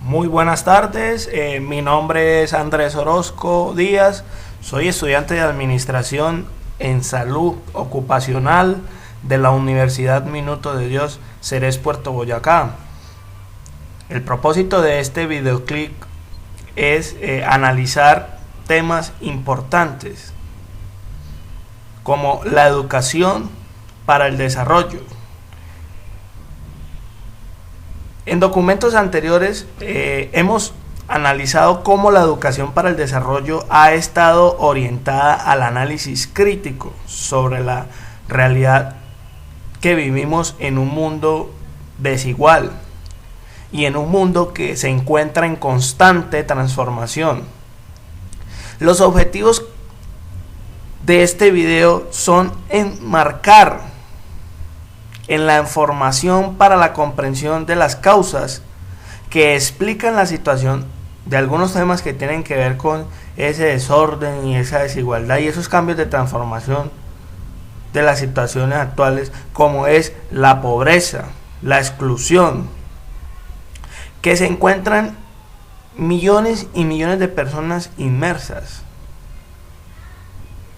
Muy buenas tardes, mi nombre es Andrés Orozco Díaz, soy estudiante de Administración en Salud Ocupacional de la Universidad Minuto de Dios, Ceres, Puerto Boyacá. El propósito de este videoclip es analizar temas importantes como la educación para el desarrollo. En documentos anteriores hemos analizado cómo la educación para el desarrollo ha estado orientada al análisis crítico sobre la realidad que vivimos en un mundo desigual y en un mundo que se encuentra en constante transformación. Los objetivos de este video son enmarcar en la información para la comprensión de las causas que explican la situación de algunos temas que tienen que ver con ese desorden y esa desigualdad y esos cambios de transformación de las situaciones actuales, como es la pobreza, la exclusión, que se encuentran millones y millones de personas inmersas.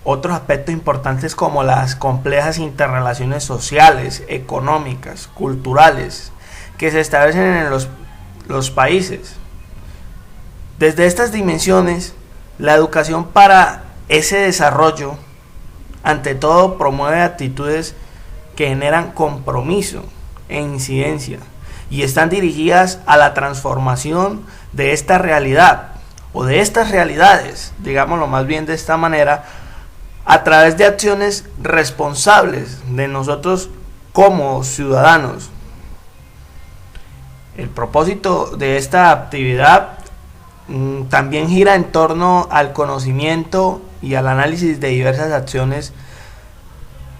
Otros aspectos importantes como las complejas interrelaciones sociales, económicas, culturales que se establecen en los países. Desde estas dimensiones, la educación para ese desarrollo, ante todo, promueve actitudes que generan compromiso e incidencia y están dirigidas a la transformación de esta realidad o de estas realidades, digámoslo más bien de esta manera, a través de acciones responsables de nosotros como ciudadanos. El propósito de esta actividad también gira en torno al conocimiento y al análisis de diversas acciones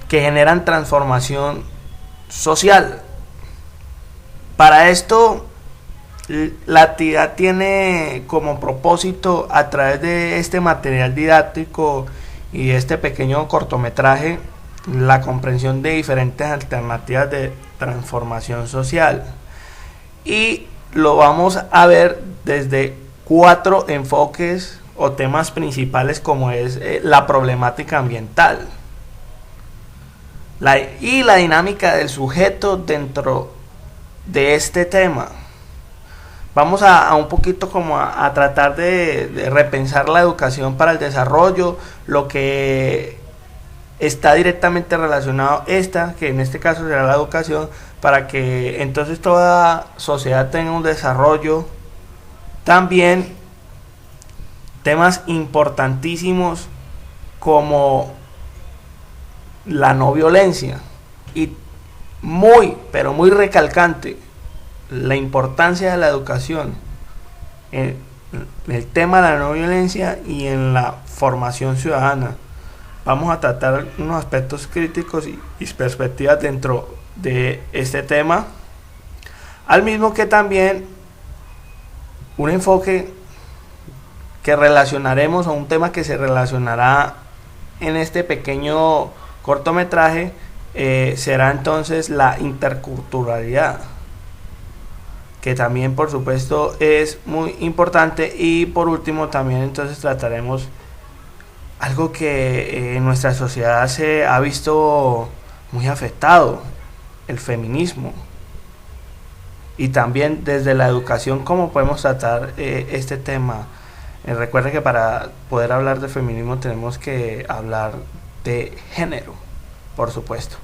que generan transformación social. Para esto, la actividad tiene como propósito, a través de este material didáctico y este pequeño cortometraje, la comprensión de diferentes alternativas de transformación social, y lo vamos a ver desde 4 enfoques o temas principales, como es la problemática ambiental y la dinámica del sujeto dentro de este tema. Vamos a un poquito como a tratar de repensar la educación para el desarrollo, lo que está directamente relacionado que en este caso será la educación, para que entonces toda sociedad tenga un desarrollo. También temas importantísimos como la no violencia y pero muy recalcante, la importancia de la educación en el tema de la no violencia y en la formación ciudadana. Vamos a tratar unos aspectos críticos y perspectivas dentro de este tema, al mismo que también un enfoque que relacionaremos, o un tema que se relacionará en este pequeño cortometraje, será entonces la interculturalidad, que también por supuesto es muy importante. Y por último también entonces trataremos algo que en nuestra sociedad se ha visto muy afectado, el feminismo, y también desde la educación cómo podemos tratar este tema. Recuerden que para poder hablar de feminismo tenemos que hablar de género, por supuesto.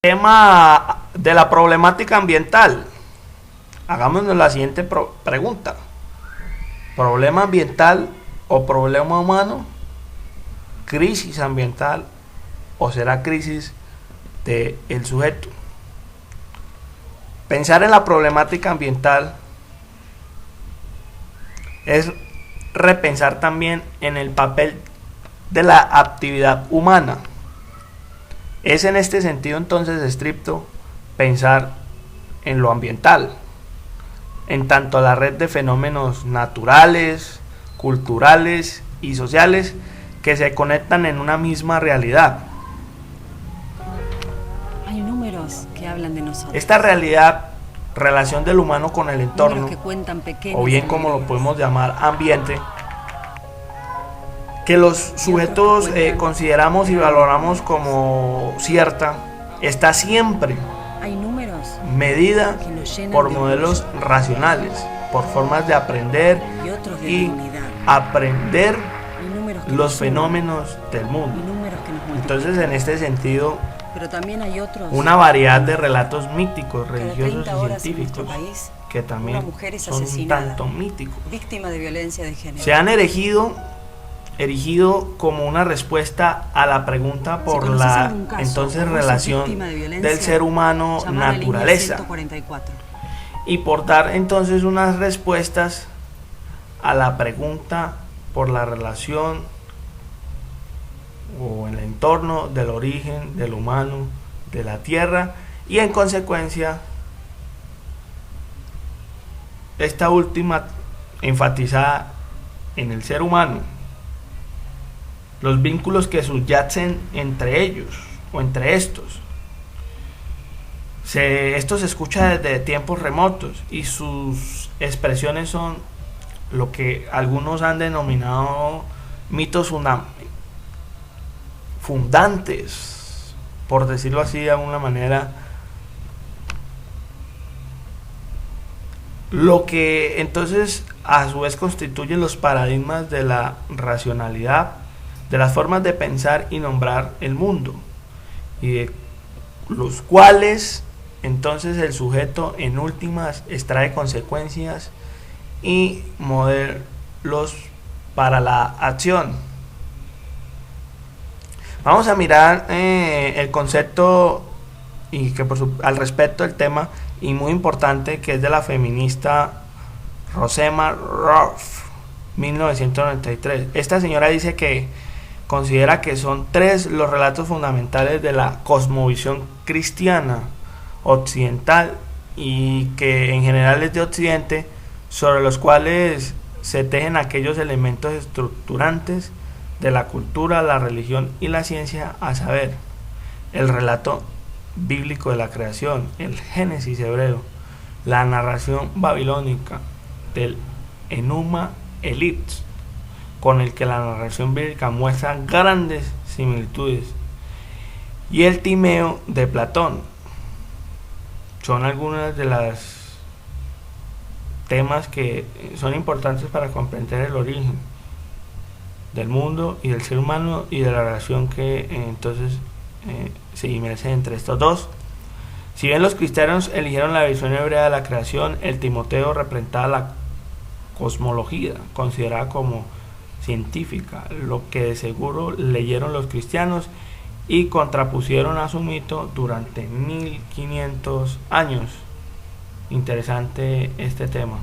Tema de la problemática ambiental. Hagámonos la siguiente pregunta: ¿problema ambiental o problema humano? ¿Crisis ambiental o será crisis del sujeto? Pensar en la problemática ambiental es repensar también en el papel de la actividad humana. Es en este sentido entonces estricto pensar en lo ambiental, en tanto la red de fenómenos naturales, culturales y sociales que se conectan en una misma realidad. Hay números que hablan de nosotros. Esta realidad relación del humano con el entorno, o bien como lo podemos llamar ambiente, que los sujetos consideramos y valoramos como cierta, está siempre medida por modelos racionales, por formas de aprender y aprender los fenómenos del mundo. Entonces, en este sentido, una variedad de relatos míticos, religiosos y científicos, que también son un tanto míticos, se han erigido como una respuesta a la pregunta por la entonces relación del ser humano-naturaleza, y por dar entonces unas respuestas a la pregunta por la relación o el entorno del origen del humano, de la tierra, y en consecuencia esta última enfatizada en el ser humano, los vínculos que subyacen entre ellos o entre estos. Esto se escucha desde tiempos remotos y sus expresiones son lo que algunos han denominado mitos fundantes, por decirlo así de alguna manera, lo que entonces a su vez constituye los paradigmas de la racionalidad, de las formas de pensar y nombrar el mundo, y de los cuales entonces el sujeto en últimas extrae consecuencias y modelos para la acción. Vamos a mirar el concepto y que al respecto del tema, y muy importante, que es de la feminista Rosemary Roth, 1993. Esta señora dice que considera que son tres los relatos fundamentales de la cosmovisión cristiana occidental, y que en general es de Occidente, sobre los cuales se tejen aquellos elementos estructurantes de la cultura, la religión y la ciencia, a saber, el relato bíblico de la creación, el Génesis hebreo, la narración babilónica del Enuma Elish, con el que la narración bíblica muestra grandes similitudes, y el Timeo de Platón. Son algunas de las temas que son importantes para comprender el origen del mundo y del ser humano, y de la relación que entonces se inmerse entre estos dos. Si bien los cristianos eligieron la visión hebrea de la creación, el Timoteo representaba la cosmología, considerada como científica, lo que de seguro leyeron los cristianos y contrapusieron a su mito durante 1500 años. Interesante este tema.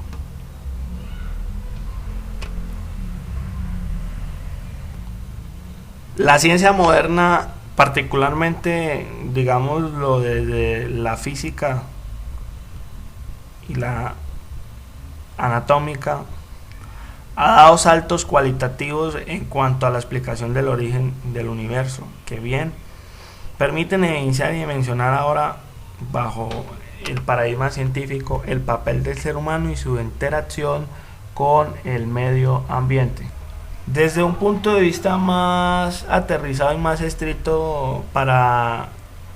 La ciencia moderna, particularmente, digámoslo, desde la física y la anatómica, ha dado saltos cualitativos en cuanto a la explicación del origen del universo, que bien permiten evidenciar y mencionar ahora, bajo el paradigma científico, el papel del ser humano y su interacción con el medio ambiente. Desde un punto de vista más aterrizado y más estricto, para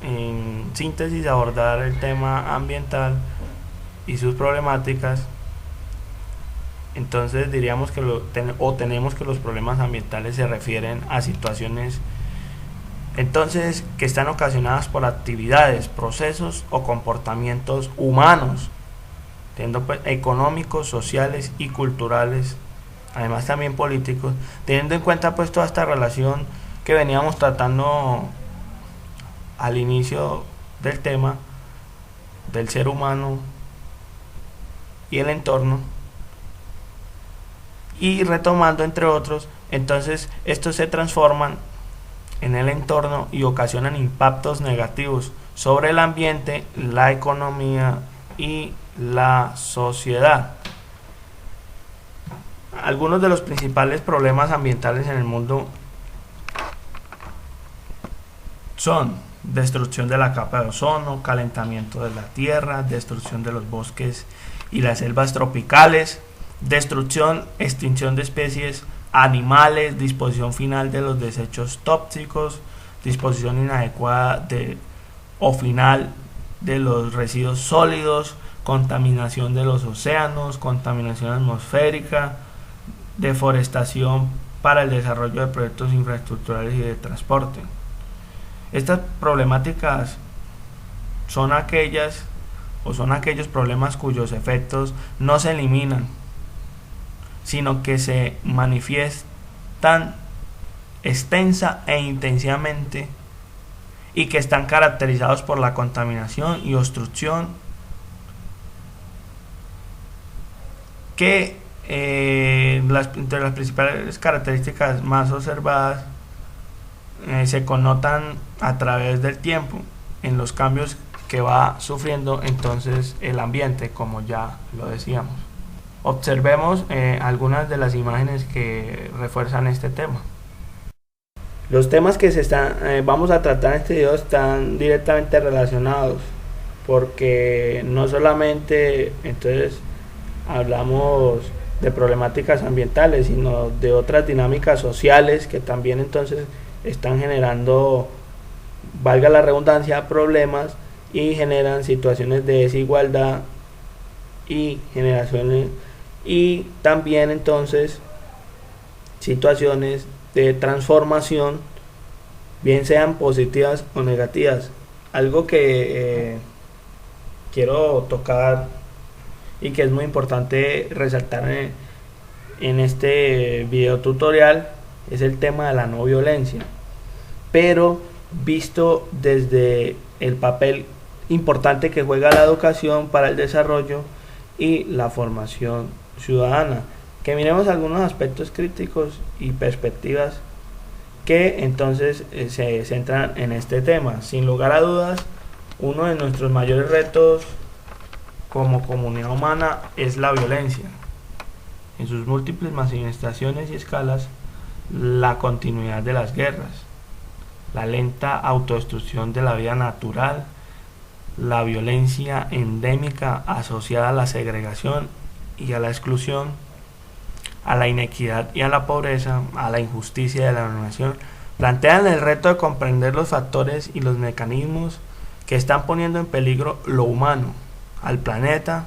en síntesis abordar el tema ambiental y sus problemáticas, entonces diríamos que tenemos que los problemas ambientales se refieren a situaciones entonces que están ocasionadas por actividades, procesos o comportamientos humanos, económicos, sociales y culturales, además también políticos, teniendo en cuenta pues toda esta relación que veníamos tratando al inicio del tema del ser humano y el entorno, y retomando entre otros. Entonces estos se transforman en el entorno y ocasionan impactos negativos sobre el ambiente, la economía y la sociedad. Algunos de los principales problemas ambientales en el mundo son destrucción de la capa de ozono, calentamiento de la tierra, destrucción de los bosques y las selvas tropicales, destrucción, extinción de especies animales, disposición final de los desechos tóxicos, disposición inadecuada o final de los residuos sólidos, contaminación de los océanos, contaminación atmosférica, deforestación para el desarrollo de proyectos infraestructurales y de transporte. Estas problemáticas son aquellas o son aquellos problemas cuyos efectos no se eliminan, sino que se manifiestan extensa e intensamente y que están caracterizados por la contaminación y obstrucción que entre las principales características más observadas se connotan a través del tiempo en los cambios que va sufriendo entonces el ambiente, como ya lo decíamos. Observemos algunas de las imágenes que refuerzan este tema. Los temas que vamos a tratar en este video están directamente relacionados, porque no solamente entonces hablamos de problemáticas ambientales, sino de otras dinámicas sociales que también entonces están generando, valga la redundancia, problemas y generan situaciones de desigualdad y generaciones y también entonces situaciones de transformación, bien sean positivas o negativas. Algo que quiero tocar y que es muy importante resaltar en este video tutorial es el tema de la no violencia, pero visto desde el papel importante que juega la educación para el desarrollo y la formación ciudadana. Que miremos algunos aspectos críticos y perspectivas que entonces se centran en este tema. Sin lugar a dudas, uno de nuestros mayores retos como comunidad humana es la violencia. En sus múltiples manifestaciones y escalas, la continuidad de las guerras, la lenta autodestrucción de la vida natural, la violencia endémica asociada a la segregación y a la exclusión, a la inequidad y a la pobreza, a la injusticia de la nación, plantean el reto de comprender los factores y los mecanismos que están poniendo en peligro lo humano, al planeta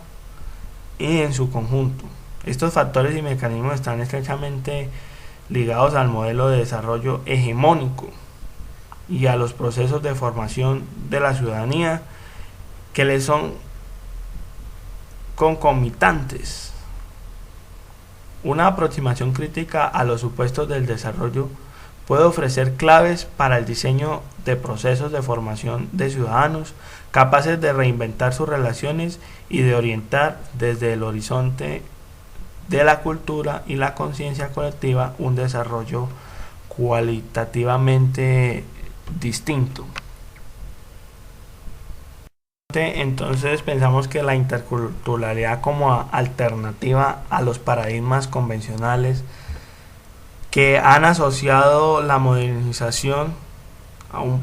y en su conjunto. Estos factores y mecanismos están estrechamente ligados al modelo de desarrollo hegemónico y a los procesos de formación de la ciudadanía que les son concomitantes. Una aproximación crítica a los supuestos del desarrollo puede ofrecer claves para el diseño de procesos de formación de ciudadanos capaces de reinventar sus relaciones y de orientar desde el horizonte de la cultura y la conciencia colectiva un desarrollo cualitativamente distinto. Entonces pensamos que la interculturalidad como alternativa a los paradigmas convencionales que han asociado la modernización a un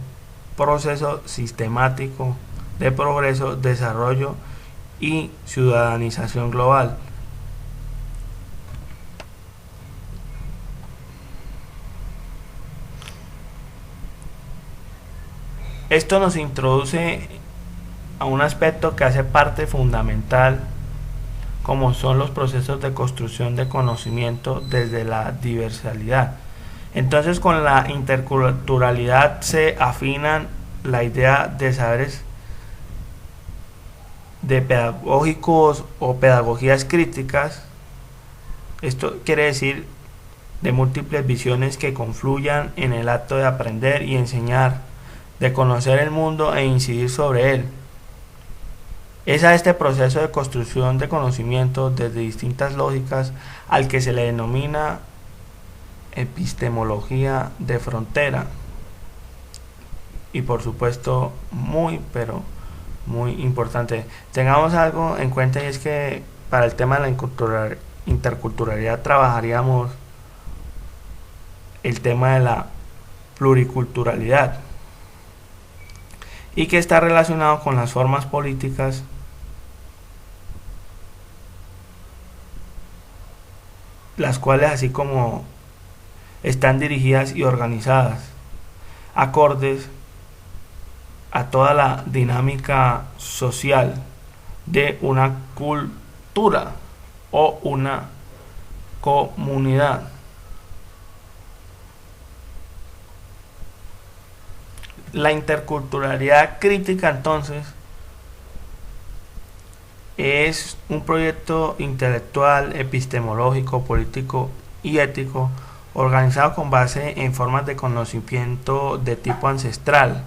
proceso sistemático de progreso, desarrollo y ciudadanización global. Esto nos introduce a un aspecto que hace parte fundamental, como son los procesos de construcción de conocimiento desde la diversidad. Entonces, con la interculturalidad se afinan la idea de saberes de pedagógicos o pedagogías críticas. Esto quiere decir de múltiples visiones que confluyan en el acto de aprender y enseñar, de conocer el mundo e incidir sobre él. Es a este proceso de construcción de conocimiento desde distintas lógicas al que se le denomina epistemología de frontera. Y por supuesto, pero muy importante, tengamos algo en cuenta, y es que para el tema de la interculturalidad trabajaríamos el tema de la pluriculturalidad. y que está relacionado con las formas políticas las cuales así como están dirigidas y organizadas acordes a toda la dinámica social de una cultura o una comunidad. La interculturalidad crítica entonces es un proyecto intelectual, epistemológico, político y ético organizado con base en formas de conocimiento de tipo ancestral.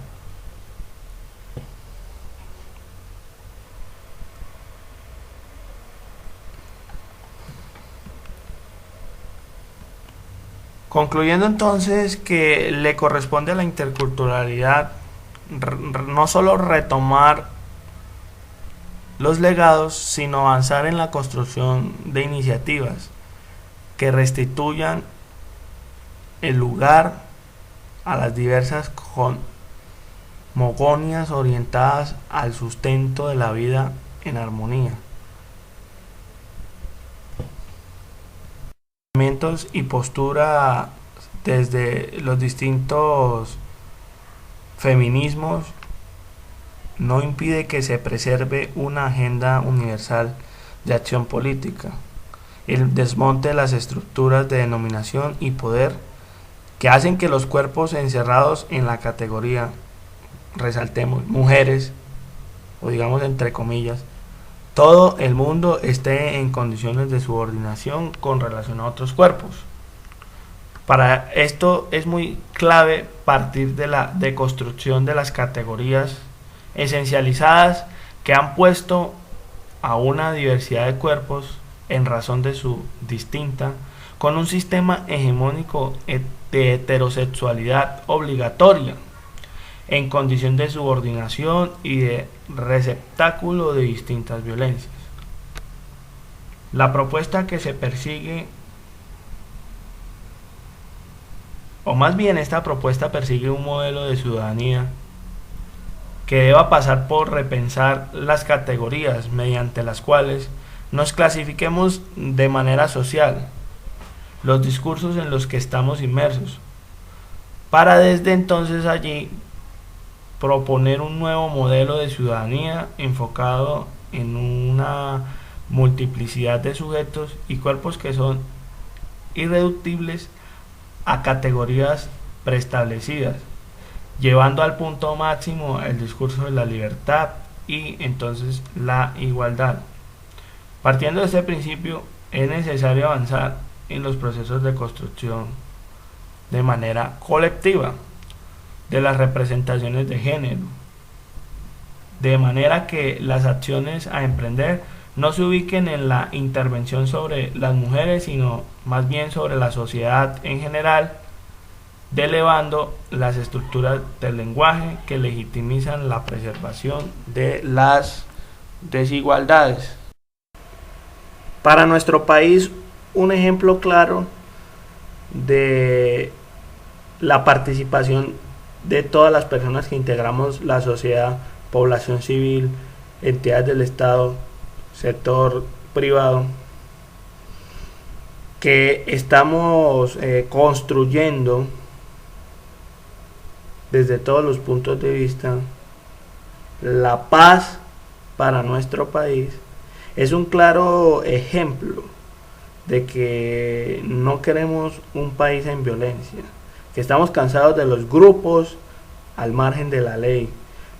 Concluyendo entonces que le corresponde a la interculturalidad no solo retomar los legados, sino avanzar en la construcción de iniciativas que restituyan el lugar a las diversas cosmogonias orientadas al sustento de la vida en armonía. Y postura desde los distintos feminismos no impide que se preserve una agenda universal de acción política, el desmonte de las estructuras de denominación y poder que hacen que los cuerpos encerrados en la categoría, resaltemos, mujeres, o digamos entre comillas, todo el mundo esté en condiciones de subordinación con relación a otros cuerpos. Para esto es muy clave partir de la deconstrucción de las categorías esencializadas que han puesto a una diversidad de cuerpos en razón de su distinta, con un sistema hegemónico de heterosexualidad obligatoria, en condición de subordinación y de receptáculo de distintas violencias. La propuesta que se persigue, o más bien esta propuesta persigue un modelo de ciudadanía que deba pasar por repensar las categorías mediante las cuales nos clasifiquemos de manera social, los discursos en los que estamos inmersos, para desde entonces allí proponer un nuevo modelo de ciudadanía enfocado en una multiplicidad de sujetos y cuerpos que son irreductibles a categorías preestablecidas, llevando al punto máximo el discurso de la libertad y entonces la igualdad. Partiendo de este principio, es necesario avanzar en los procesos de construcción de manera colectiva de las representaciones de género, de manera que las acciones a emprender no se ubiquen en la intervención sobre las mujeres, sino más bien sobre la sociedad en general, elevando las estructuras del lenguaje que legitimizan la preservación de las desigualdades. Para nuestro país, un ejemplo claro de la participación de todas las personas que integramos la sociedad, población civil, entidades del Estado, sector privado, que estamos construyendo desde todos los puntos de vista la paz para nuestro país, es un claro ejemplo de que no queremos un país en violencia, que estamos cansados de los grupos al margen de la ley,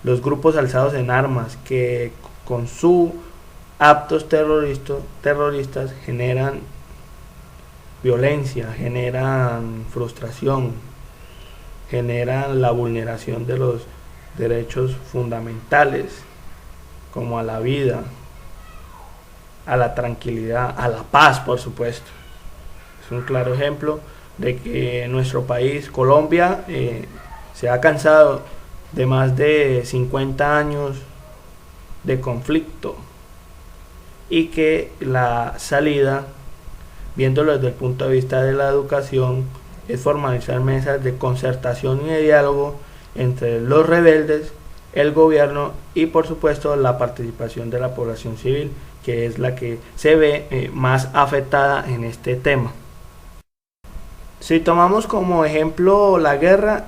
los grupos alzados en armas que con sus actos terroristas generan violencia, generan frustración, generan la vulneración de los derechos fundamentales como a la vida, a la tranquilidad, a la paz, por supuesto. Es un claro ejemplo de que nuestro país, Colombia, se ha cansado de más de 50 años de conflicto y que la salida, viéndolo desde el punto de vista de la educación, es formalizar mesas de concertación y de diálogo entre los rebeldes el gobierno y por supuesto la participación de la población civil, que es la que se ve más afectada en este tema. Si tomamos como ejemplo la guerra,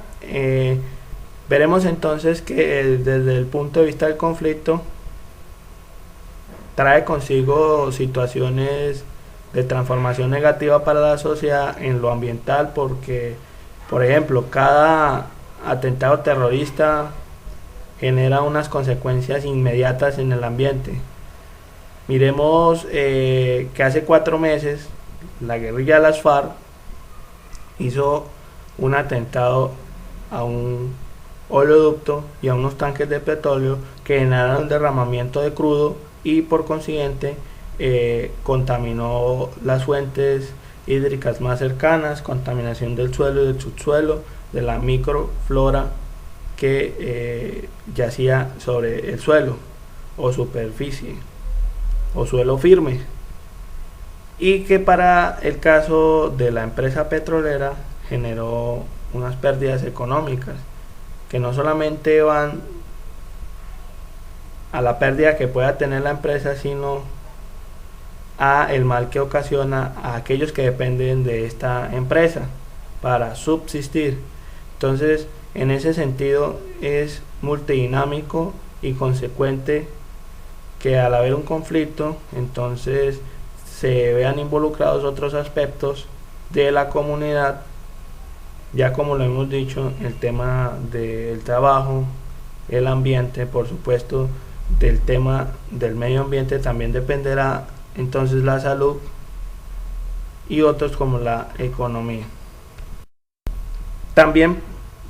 veremos entonces que desde el punto de vista del conflicto trae consigo situaciones de transformación negativa para la sociedad en lo ambiental, porque por ejemplo cada atentado terrorista genera unas consecuencias inmediatas en el ambiente. Miremos que hace 4 meses la guerrilla de las FARC hizo un atentado a un oleoducto y a unos tanques de petróleo que generaron un derramamiento de crudo y por consiguiente contaminó las fuentes hídricas más cercanas, contaminación del suelo y del subsuelo, de la microflora que yacía sobre el suelo o superficie o suelo firme, y que para el caso de la empresa petrolera generó unas pérdidas económicas que no solamente van a la pérdida que pueda tener la empresa, sino a el mal que ocasiona a aquellos que dependen de esta empresa para subsistir. Entonces, en ese sentido es multidinámico y consecuente que al haber un conflicto, entonces se vean involucrados otros aspectos de la comunidad, ya como lo hemos dicho, el tema del trabajo, el ambiente, por supuesto, del tema del medio ambiente también dependerá entonces la salud y otros como la economía. También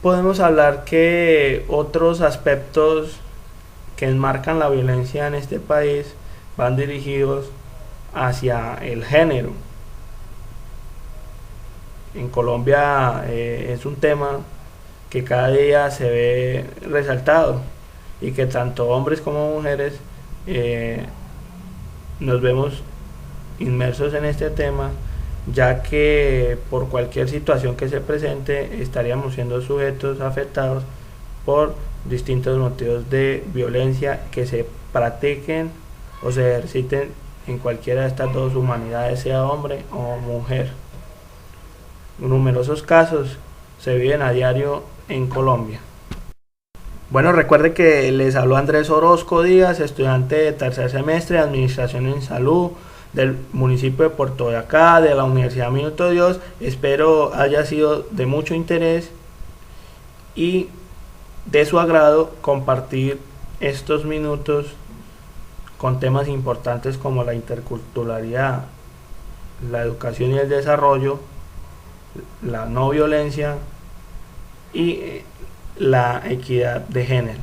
podemos hablar que otros aspectos que enmarcan la violencia en este país van dirigidos hacia el género. En Colombia es un tema que cada día se ve resaltado y que tanto hombres como mujeres nos vemos inmersos en este tema, ya que por cualquier situación que se presente estaríamos siendo sujetos afectados por distintos motivos de violencia que se practiquen o se ejerciten en cualquiera de estas dos humanidades, sea hombre o mujer. Numerosos casos se viven a diario en Colombia. Bueno, recuerde que les habló Andrés Orozco Díaz, estudiante de tercer semestre de Administración en Salud del municipio de Puerto Boyacá, de la Universidad Minuto Dios. Espero haya sido de mucho interés y de su agrado compartir estos minutos con temas importantes como la interculturalidad, la educación y el desarrollo, la no violencia y la equidad de género.